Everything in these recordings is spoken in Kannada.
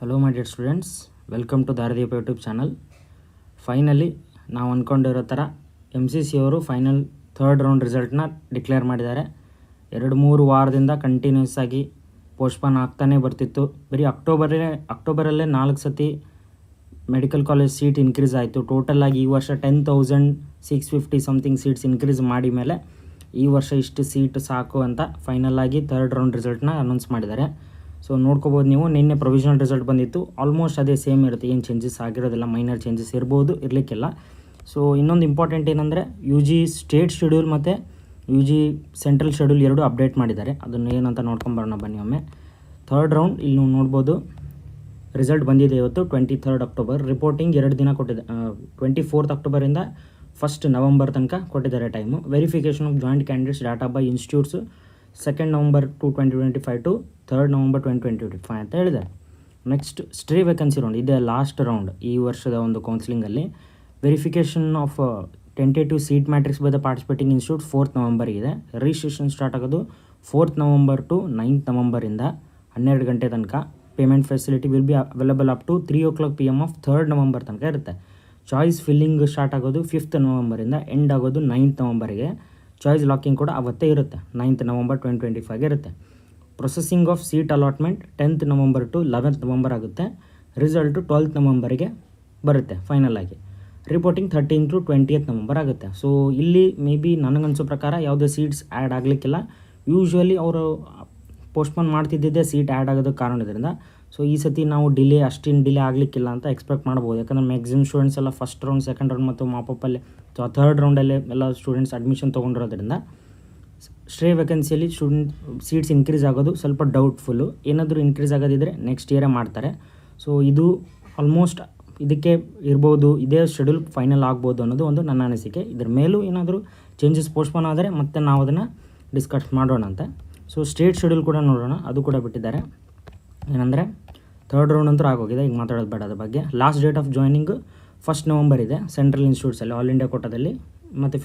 Hello my dear students, welcome to Daarideepa YouTube channel. Finally ನಾವು ಅಂದ್ಕೊಂಡಿರೋ ಥರ MCC ಅವರು ಫೈನಲ್ ಥರ್ಡ್ ರೌಂಡ್ ರಿಸಲ್ಟ್ನ ಡಿಕ್ಲೇರ್ ಮಾಡಿದ್ದಾರೆ. 2-3 ವಾರದಿಂದ ಕಂಟಿನ್ಯೂಸ್ ಆಗಿ ಪೋಸ್ಟ್ಪೋನ್ ಆಗ್ತಾನೇ ಬರ್ತಿತ್ತು. ಬರೀ ಅಕ್ಟೋಬರಲ್ಲೇ 4 ಸತಿ ಮೆಡಿಕಲ್ ಕಾಲೇಜ್ ಸೀಟ್ ಇನ್ಕ್ರೀಸ್ ಆಯಿತು. ಟೋಟಲಾಗಿ ಈ ವರ್ಷ 10,650 ಸಮಥಿಂಗ್ ಸೀಟ್ಸ್ ಇನ್ಕ್ರೀಸ್ ಮಾಡಿ ಮೇಲೆ ಈ ವರ್ಷ ಇಷ್ಟು ಸೀಟ್ ಸಾಕು ಅಂತ ಫೈನಲ್ ಆಗಿ ಥರ್ಡ್ ರೌಂಡ್ ರಿಸಲ್ಟ್ನ ಅನೌನ್ಸ್ ಮಾಡಿದ್ದಾರೆ. ಸೊ ನೋಡ್ಕೋಬೋದು ನೀವು, ನಿನ್ನೆ ಪ್ರೊವಿಷನಲ್ ರಿಸಲ್ಟ್ ಬಂದಿತ್ತು. ಆಲ್ಮೋಸ್ಟ್ ಅದೇ ಸೇಮ್ ಇರುತ್ತೆ, ಏನು ಚೇಂಜಸ್ ಆಗಿರೋದಿಲ್ಲ, ಮೈನರ್ ಚೇಂಜಸ್ ಇರ್ಬೋದು, ಇರಲಿಕ್ಕಿಲ್ಲ. ಸೊ ಇನ್ನೊಂದು ಇಂಪಾರ್ಟೆಂಟ್ ಏನಂದರೆ UG ಸ್ಟೇಟ್ ಶೆಡ್ಯೂಲ್ ಮತ್ತು UG ಸೆಂಟ್ರಲ್ ಶೆಡ್ಯೂಲ್ ಎರಡೂ ಅಪ್ಡೇಟ್ ಮಾಡಿದ್ದಾರೆ. ಅದನ್ನು ಏನಂತ ನೋಡ್ಕೊಂಬರೋಣ ಬನ್ನಿ ಒಮ್ಮೆ. ಥರ್ಡ್ ರೌಂಡ್ ಇಲ್ಲಿ ನೀವು ನೋಡ್ಬೋದು, ರಿಸಲ್ಟ್ ಬಂದಿದೆ ಇವತ್ತು 23 ಅಕ್ಟೋಬರ್. ರಿಪೋರ್ಟಿಂಗ್ 2 ದಿನ ಕೊಟ್ಟಿದೆ, 24 ಅಕ್ಟೋಬರಿಂದ 1 ನವಂಬರ್ ತನಕ ಕೊಟ್ಟಿದ್ದಾರೆ time. Verification of joint candidates data by institutes 2 November 2025 to 3 November 2025 ಅಂತ ಹೇಳಿದ್ದಾರೆ. ನೆಕ್ಸ್ಟ್ ಸ್ಟ್ರೇ ವೇಕೆನ್ಸಿ ರೌಂಡ್, ಇದೇ ಲಾಸ್ಟ್ ರೌಂಡ್ ಈ ವರ್ಷದ ಒಂದು ಕೌನ್ಸಿಲಿಂಗಲ್ಲಿ. Verification of tentative seat matrix by the participating institute 4 ನವಂಬರ್ಗಿದೆ. ರಿಜಿಸ್ಟ್ರೇಷನ್ ಸ್ಟಾರ್ಟ್ ಆಗೋದು 4 ನವಂಬರ್ ಟು 9 ನವಂಬರಿಂದ 12 ಗಂಟೆ ತನಕ. Payment facility will be available up to 3 o'clock PM of 3 November ತನಕ ಇರುತ್ತೆ. ಚಾಯ್ಸ್ ಫಿಲ್ಲಿಂಗ್ ಸ್ಟಾರ್ಟ್ ಆಗೋದು 5 ನವಂಬರಿಂದ ಎಂಡ್ ಆಗೋದು 9 ನವಂಬರ್ಗೆ. ಚಾಯ್ಸ್ ಲಾಕಿಂಗ್ ಕೂಡ ಅವತ್ತೇ ಇರುತ್ತೆ, 9 ನವಂಬರ್ 2025 ಇರುತ್ತೆ. Processing of seat allotment 10 November to 11 November ಆಗುತ್ತೆ. ರಿಸಲ್ಟು 12 ನವಂಬರ್ಗೆ ಬರುತ್ತೆ ಫೈನಲ್ ಆಗಿ. ರಿಪೋರ್ಟಿಂಗ್ 13 ಟು 20 ನವಂಬರ್ ಆಗುತ್ತೆ. ಸೊ ಇಲ್ಲಿ ಮೇ ಬಿ ನನಗನ್ಸೋ ಪ್ರಕಾರ ಯಾವುದೇ ಸೀಟ್ಸ್ ಆ್ಯಡ್ ಆಗಲಿಕ್ಕಿಲ್ಲ. ಯೂಶ್ವಲಿ ಅವರು ಪೋಸ್ಟ್ಪೋನ್ ಮಾಡ್ತಿದ್ದಿದ್ದೇ ಸೀಟ್ ಆ್ಯಡ್ ಆಗೋದಕ್ಕೆ ಕಾರಣದಿಂದ. ಸೊ ಈ ಸತಿ ನಾವು ಅಷ್ಟಿನ ಡಿಲೇ ಆಗಲಿಕ್ಕಿಲ್ಲ ಅಂತ ಎಕ್ಸ್ಪೆಕ್ಟ್ ಮಾಡ್ಬೋದು. ಯಾಕಂದರೆ ಮ್ಯಾಕ್ಸಿಮಮ್ ಸ್ಟೂಡೆಂಟ್ಸ್ ಎಲ್ಲ ಫಸ್ಟ್ ರೌಂಡ್, ಸೆಕೆಂಡ್ ರೌಂಡ್ ಮತ್ತು ಮಾಪಪ್ಪಲ್ಲಿ ಥರ್ಡ್ ರೌಂಡಲ್ಲೇ ಎಲ್ಲ ಸ್ಟೂಡೆಂಟ್ಸ್ ಅಡ್ಮಿಷನ್ ತೊಗೊಂಡಿರೋದ್ರಿಂದ ಸ್ಟ್ರೇ ವೇಕೆನ್ಸಿಯಲ್ಲಿ ಸ್ಟೂಡೆಂಟ್ ಸೀಟ್ಸ್ ಇನ್ಕ್ರೀಸ್ ಆಗೋದು ಸ್ವಲ್ಪ ಡೌಟ್ಫುಲ್ಲು. ಏನಾದರೂ ಇನ್ಕ್ರೀಸ್ ಆಗೋದಿದ್ದರೆ ನೆಕ್ಸ್ಟ್ ಇಯರೇ ಮಾಡ್ತಾರೆ. ಸೊ ಇದು ಆಲ್ಮೋಸ್ಟ್ ಇದಕ್ಕೆ ಇರ್ಬೋದು, ಇದೇ ಶೆಡ್ಯೂಲ್ ಫೈನಲ್ ಆಗ್ಬೋದು ಅನ್ನೋದು ಒಂದು ನನ್ನ ಅನಿಸಿಕೆ. ಇದ್ರ ಮೇಲೂ ಏನಾದರೂ ಚೇಂಜಸ್ ಪೋಸ್ಟ್ಪೋನ್ ಆದರೆ ಮತ್ತೆ ನಾವು ಅದನ್ನು ಡಿಸ್ಕಸ್ ಮಾಡೋಣ ಅಂತ. ಸೊ ಸ್ಟೇಟ್ ಶೆಡ್ಯೂಲ್ ಕೂಡ ನೋಡೋಣ, ಅದು ಕೂಡ ಬಿಟ್ಟಿದ್ದಾರೆ. ಏನಂದರೆ ಥರ್ಡ್ ರೌಂಡ್ ಅಂತೂ ಆಗೋಗಿದೆ, ಈಗ ಮಾತಾಡೋದು ಬೇಡ ಅದ್ರ ಬಗ್ಗೆ. Last date of joining 1 November ಇದೆ ಸೆಂಟ್ರಲ್ ಇನ್ಸ್ಟಿಟ್ಯೂಟ್ಸಲ್ಲಿ, ಆಲ್ ಇಂಡಿಯಾ ಕೋಟಾದಲ್ಲಿ. ಮತ್ತು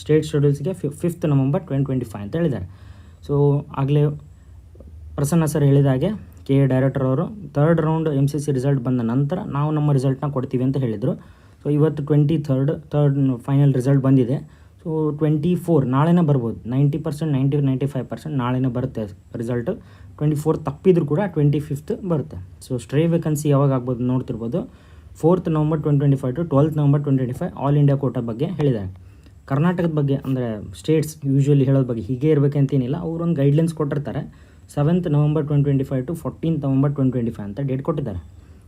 ಸ್ಟೇಟ್ ಶೆಡ್ಯೂಲ್ಸ್ಗೆ 5 ನವಂಬರ್ 2025 ಅಂತ ಹೇಳಿದ್ದಾರೆ. ಸೊ ಆಗಲೇ ಪ್ರಸನ್ನ ಸರ್ ಹೇಳಿದಾಗೆ KA ಡೈರೆಕ್ಟರ್ ಅವರು ಥರ್ಡ್ ರೌಂಡ್ MCC ರಿಸಲ್ಟ್ ಬಂದ ನಂತರ ನಾವು ನಮ್ಮ ರಿಸಲ್ಟ್ನ ಕೊಡ್ತೀವಿ ಅಂತ ಹೇಳಿದರು. ಸೊ ಇವತ್ತು 23rd ಫೈನಲ್ ರಿಸಲ್ಟ್ ಬಂದಿದೆ. ಸೊ 24 ನಾಳೆನೇ ಬರ್ಬೋದು, 90%, 95% ನಾಳೆನೇ ಬರುತ್ತೆ ರಿಸಲ್ಟು. 24 ತಪ್ಪಿದ್ರು ಕೂಡ 25th ಬರುತ್ತೆ. ಸೊ ಸ್ಟ್ರೇ ವೇಕೆನ್ಸಿ ಯಾವಾಗ ಆಗ್ಬೋದು ನೋಡ್ತಿರ್ಬೋದು. 4 November 2025 to 12 November 2025 all India quota ಬಗ್ಗೆ ಹೇಳಿದ್ದಾರೆ. ಕರ್ನಾಟಕದ ಬಗ್ಗೆ ಅಂದರೆ ಸ್ಟೇಟ್ಸ್ ಯೂಶ್ವಲಿ ಹೇಳೋದ ಬಗ್ಗೆ ಹೀಗೆ ಇರಬೇಕಂತೇನಿಲ್ಲ, ಅವರೊಂದು ಗೈಡ್ಲೈನ್ಸ್ ಕೊಟ್ಟಿರ್ತಾರೆ. 7 ನವಂಬರ್ 2025 ಟು 14 ನವಂಬರ್ 2025 ಅಂತ ಡೇಟ್ ಕೊಟ್ಟಿದ್ದಾರೆ.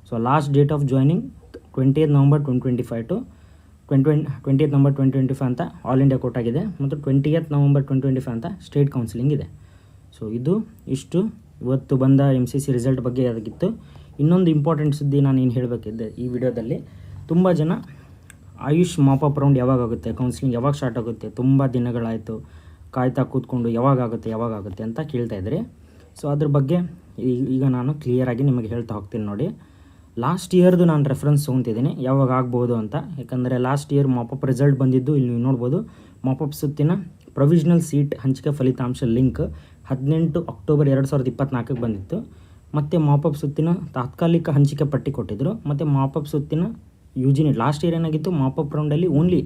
So last date of joining 20 November 2025 to 20 November 2025 ಅಂತ ಆಲ್ ಇಂಡಿಯಾ ಕೋಟ್ ಆಗಿದೆ. ಮತ್ತು 20 ನವಂಬರ್ 2025 ಅಂತ ಸ್ಟೇಟ್ ಕೌನ್ಸಿಲಿಂಗ್ ಇದೆ. ಸೊ ಇಷ್ಟು ಇವತ್ತು ಬಂದ MCC ರಿಸಲ್ಟ್ ಬಗ್ಗೆ ಅದಕ್ಕಿತ್ತು. ಇನ್ನೊಂದು ಇಂಪಾರ್ಟೆಂಟ್ ಸುದ್ದಿ ನಾನು ಏನು ಹೇಳಬೇಕಿದ್ದೆ ಈ ವಿಡಿಯೋದಲ್ಲಿ, ತುಂಬ ಜನ ಆಯುಷ್ ಮಾಪಪ್ ರೌಂಡ್ ಯಾವಾಗುತ್ತೆ, ಕೌನ್ಸಿಲಿಂಗ್ ಯಾವಾಗ ಸ್ಟಾರ್ಟ್ ಆಗುತ್ತೆ, ತುಂಬ ದಿನಗಳಾಯಿತು ಕಾಯ್ತಾ ಕೂತ್ಕೊಂಡು ಯಾವಾಗುತ್ತೆ ಅಂತ ಕೇಳ್ತಾಯಿದ್ರಿ. ಸೊ ಅದ್ರ ಬಗ್ಗೆ ಈಗ ನಾನು ಕ್ಲಿಯರಾಗಿ ನಿಮಗೆ ಹೇಳ್ತಾ ಹೋಗ್ತೀನಿ ನೋಡಿ. ಲಾಸ್ಟ್ ಇಯರ್ದು ನಾನು ರೆಫರೆನ್ಸ್ ತೊಗೊತಿದ್ದೀನಿ ಯಾವಾಗ ಆಗ್ಬೋದು ಅಂತ. ಯಾಕಂದರೆ ಲಾಸ್ಟ್ ಇಯರ್ ಮಾಪಪ್ ರಿಸಲ್ಟ್ ಬಂದಿದ್ದು ಇಲ್ಲಿ ನೀವು ನೋಡ್ಬೋದು. ಮಾಪಪ್ ಸುತ್ತಿನ ಪ್ರೊವಿಷನಲ್ ಸೀಟ್ ಹಂಚಿಕೆ ಫಲಿತಾಂಶ ಲಿಂಕ್ 18 ಅಕ್ಟೋಬರ್ 2024 ಬಂದಿತ್ತು. ಮತ್ತು ಮಾಪಪ್ ಸುತ್ತಿನ ತಾತ್ಕಾಲಿಕ ಹಂಚಿಕೆ ಪಟ್ಟಿ ಕೊಟ್ಟಿದ್ದರು. ಮತ್ತು ಮಾಪಪ್ ಸುತ್ತಿನ UG ನೀಟ್ ಲಾಸ್ಟ್ ಇಯರ್ ಏನಾಗಿತ್ತು, ಮಾಪಪ್ ರೌಂಡಲ್ಲಿ ಓನ್ಲಿ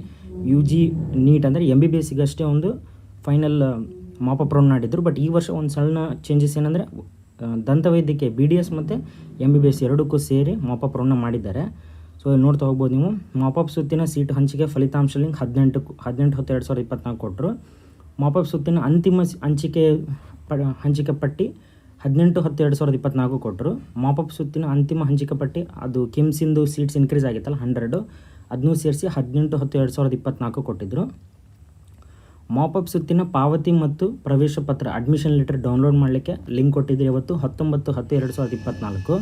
UG ನೀಟ್ ಅಂದರೆ MBBSಗೆ ಅಷ್ಟೇ ಒಂದು ಫೈನಲ್ ಮಾಪಪ್ ರೌಂಡ್ ಮಾಡಿದ್ರು. ಬಟ್ ಈ ವರ್ಷ ಒಂದು ಸಣ್ಣ ಚೇಂಜಸ್ ಏನಂದರೆ ದಂತವೈದ್ಯಕ್ಕೆ BDS ಮತ್ತು MBBS ಎರಡಕ್ಕೂ ಸೇರಿ ಮಾಪಪ್ ರೌಂಡ್ನ ಮಾಡಿದ್ದಾರೆ. ಸೊ ನೋಡ್ತಾ ಹೋಗ್ಬೋದು ನೀವು. ಮಾಪಪ್ ಸುತ್ತಿನ ಸೀಟ್ ಹಂಚಿಕೆ ಫಲಿತಾಂಶ ಲಿಂಕ್ 18/10/2024 ಕೊಟ್ಟರು. ಮಾಪಪ್ ಸುತ್ತಿನ ಅಂತಿಮ ಹಂಚಿಕೆ ಪಟ್ಟಿ 18/10/2024 ಕೊಟ್ಟರು. ಮಾಪಪ್ ಸುತ್ತಿನ ಅಂತಿಮ ಹಂಚಿಕೆ ಪಟ್ಟಿ ಅದು ಕಿಮ್ಸಿಂದು ಸೀಟ್ಸ್ ಇನ್ಕ್ರೀಸ್ ಆಗಿತ್ತಲ್ಲ 100, ಅದನ್ನೂ ಸೇರಿಸಿ 18/10/2024 ಕೊಟ್ಟಿದ್ದರು. ಮಾಪಪ್ ಸುತ್ತಿನ ಪಾವತಿ ಮತ್ತು ಪ್ರವೇಶ ಪತ್ರ ಅಡ್ಮಿಷನ್ ಲೆಟರ್ ಡೌನ್ಲೋಡ್ ಮಾಡಲಿಕ್ಕೆ ಲಿಂಕ್ ಕೊಟ್ಟಿದ್ದರು ಇವತ್ತು 19/10/2024.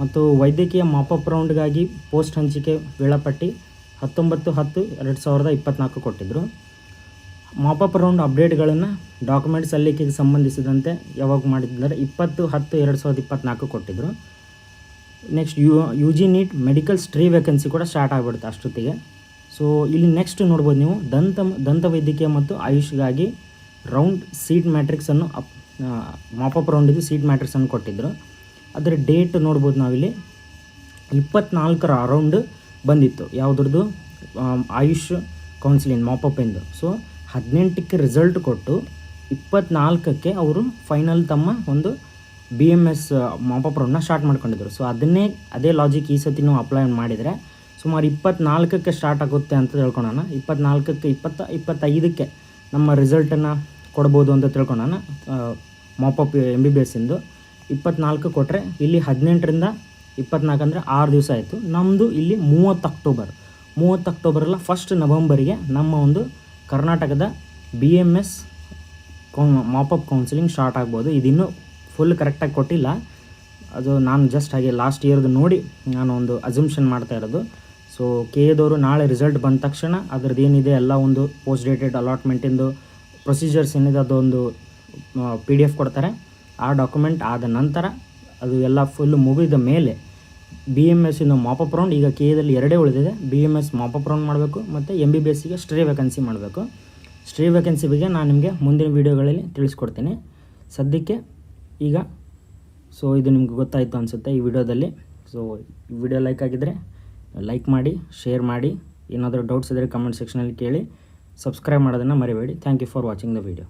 ಮತ್ತು ವೈದ್ಯಕೀಯ ಮಾಪಪ್ ರೌಂಡ್ಗಾಗಿ ಪೋಸ್ಟ್ ಹಂಚಿಕೆ ವೇಳಾಪಟ್ಟಿ 19/10/2024 ಕೊಟ್ಟಿದ್ದರು. ಮಾಪಪ್ ರೌಂಡ್ ಅಪ್ಡೇಟ್ಗಳನ್ನು ಡಾಕ್ಯುಮೆಂಟ್ ಸಲ್ಲಿಕೆಗೆ ಸಂಬಂಧಿಸಿದಂತೆ ಯಾವಾಗ ಮಾಡಿದ್ದಾರೆ 20/10/2024 ಕೊಟ್ಟಿದ್ದರು. Next UG NEET medical stray vacancy ಕೂಡ ಸ್ಟಾರ್ಟ್ ಆಗಿಬಿಡುತ್ತೆ ಅಷ್ಟೊತ್ತಿಗೆ. ಸೊ ಇಲ್ಲಿ ನೆಕ್ಸ್ಟ್ ನೋಡ್ಬೋದು ನೀವು, ದಂತವೈದ್ಯಕೀಯ ಮತ್ತು ಆಯುಷ್ಗಾಗಿ ರೌಂಡ್ ಸೀಟ್ ಮ್ಯಾಟ್ರಿಕ್ಸನ್ನು ಮಾಪಪ್ ರೌಂಡಿದ್ದು ಸೀಟ್ ಮ್ಯಾಟ್ರಿಕ್ಸನ್ನು ಕೊಟ್ಟಿದ್ದರು. ಅದರ ಡೇಟ್ ನೋಡ್ಬೋದು ನಾವಿಲ್ಲಿ 24ರ ಅರೌಂಡ್ ಬಂದಿತ್ತು. ಯಾವುದ್ರದ್ದು ಆಯುಷ್ ಕೌನ್ಸಿಲಿಂಗ್ ಮಾಪಪ್ ಎಂದು. ಸೊ 18ಕ್ಕೆ ರಿಸಲ್ಟ್ ಕೊಟ್ಟು 24ಕ್ಕೆ ಅವರು ಫೈನಲ್ ತಮ್ಮ ಒಂದು BMS ಮಾಪಪ್ ರೌಂಡ್ನ ಸ್ಟಾರ್ಟ್ ಮಾಡ್ಕೊಂಡಿದ್ರು. ಸೊ ಅದೇ ಲಾಜಿಕ್ ಈ ಸತಿ ನಾವು ಅಪ್ಲೈ ಮಾಡಿದರೆ ಸುಮಾರು 24ಕ್ಕೆ ಸ್ಟಾರ್ಟ್ ಆಗುತ್ತೆ ಅಂತ ತಿಳ್ಕೊಳ್ಳೋಣ. 24ಕ್ಕೆ 25ಕ್ಕೆ ನಮ್ಮ ರಿಸಲ್ಟನ್ನು ಕೊಡ್ಬೋದು ಅಂತ ತಿಳ್ಕೊಳ್ಳೋಣ. ಮಾಪಪ್ MBBS ಇಂದು 24 ಕೊಟ್ಟರೆ ಇಲ್ಲಿ 18ರಿಂದ 24 ಅಂದರೆ 6 ದಿವಸ ಆಯಿತು. ನಮ್ಮದು ಇಲ್ಲಿ 30 ಅಕ್ಟೋಬರಲ್ಲ 1 ನವಂಬರಿಗೆ ನಮ್ಮ ಒಂದು ಕರ್ನಾಟಕದ BMS ಮಾಪಪ್ ಕೌನ್ಸಿಲಿಂಗ್ ಸ್ಟಾರ್ಟ್ ಆಗ್ಬೋದು. ಇದಿನ್ನೂ ಫುಲ್ ಕರೆಕ್ಟಾಗಿ ಕೊಟ್ಟಿಲ್ಲ, ಅದು ನಾನು ಜಸ್ಟ್ ಹಾಗೆ ಲಾಸ್ಟ್ ಇಯರ್ದು ನೋಡಿ ನಾನು ಒಂದು ಅಸಂಪ್ಷನ್ ಮಾಡ್ತಾ ಇರೋದು. ಸೊ KAದವರು ನಾಳೆ ರಿಸಲ್ಟ್ ಬಂದ ತಕ್ಷಣ ಅದ್ರದ್ದು ಏನಿದೆ ಎಲ್ಲ ಒಂದು ಪೋಸ್ಟ್ ಡೇಟೆಡ್ ಅಲಾಟ್ಮೆಂಟಿಂದು ಪ್ರೊಸೀಜರ್ಸ್ ಏನಿದೆ ಅದೊಂದು PDF ಕೊಡ್ತಾರೆ. ಆ ಡಾಕ್ಯುಮೆಂಟ್ ಆದ ನಂತರ ಅದು ಎಲ್ಲ ಫುಲ್ಲು ಮುಗಿದ ಮೇಲೆ BMS ಇಂದು ಮಾಪಪ್ ರೌಂಡ್, ಈಗ KAದಲ್ಲಿ 2 ಉಳಿದಿದೆ. BMS ಮಾಪಪ್ ರೌಂಡ್ ಮಾಡಬೇಕು ಮತ್ತು MBBSಗೆ ಸ್ಟ್ರೇ ವೇಕೆನ್ಸಿ ಮಾಡಬೇಕು. ಸ್ಟ್ರೇ ವೇಕೆನ್ಸಿ ಬಗ್ಗೆ ನಾನು ನಿಮಗೆ ಮುಂದಿನ ವೀಡಿಯೋಗಳಲ್ಲಿ ತಿಳಿಸ್ಕೊಡ್ತೀನಿ. ಸದ್ಯಕ್ಕೆ ಈಗ ಸೊ ಇದು ನಿಮ್ಗೆ ಗೊತ್ತಾಯಿತು ಅನಿಸುತ್ತೆ ಈ ವಿಡಿಯೋದಲ್ಲಿ. ಸೊ ಈ ವಿಡಿಯೋ ಲೈಕ್ ಆಗಿದ್ದರೆ ಲೈಕ್ ಮಾಡಿ, ಶೇರ್ ಮಾಡಿ. ಏನಾದರೂ ಡೌಟ್ಸ್ ಇದ್ದರೆ ಕಮೆಂಟ್ ಸೆಕ್ಷನಲ್ಲಿ ಕೇಳಿ. ಸಬ್ಸ್ಕ್ರೈಬ್ ಮಾಡೋದನ್ನು ಮರಿಬೇಡಿ. Thank you for watching the video.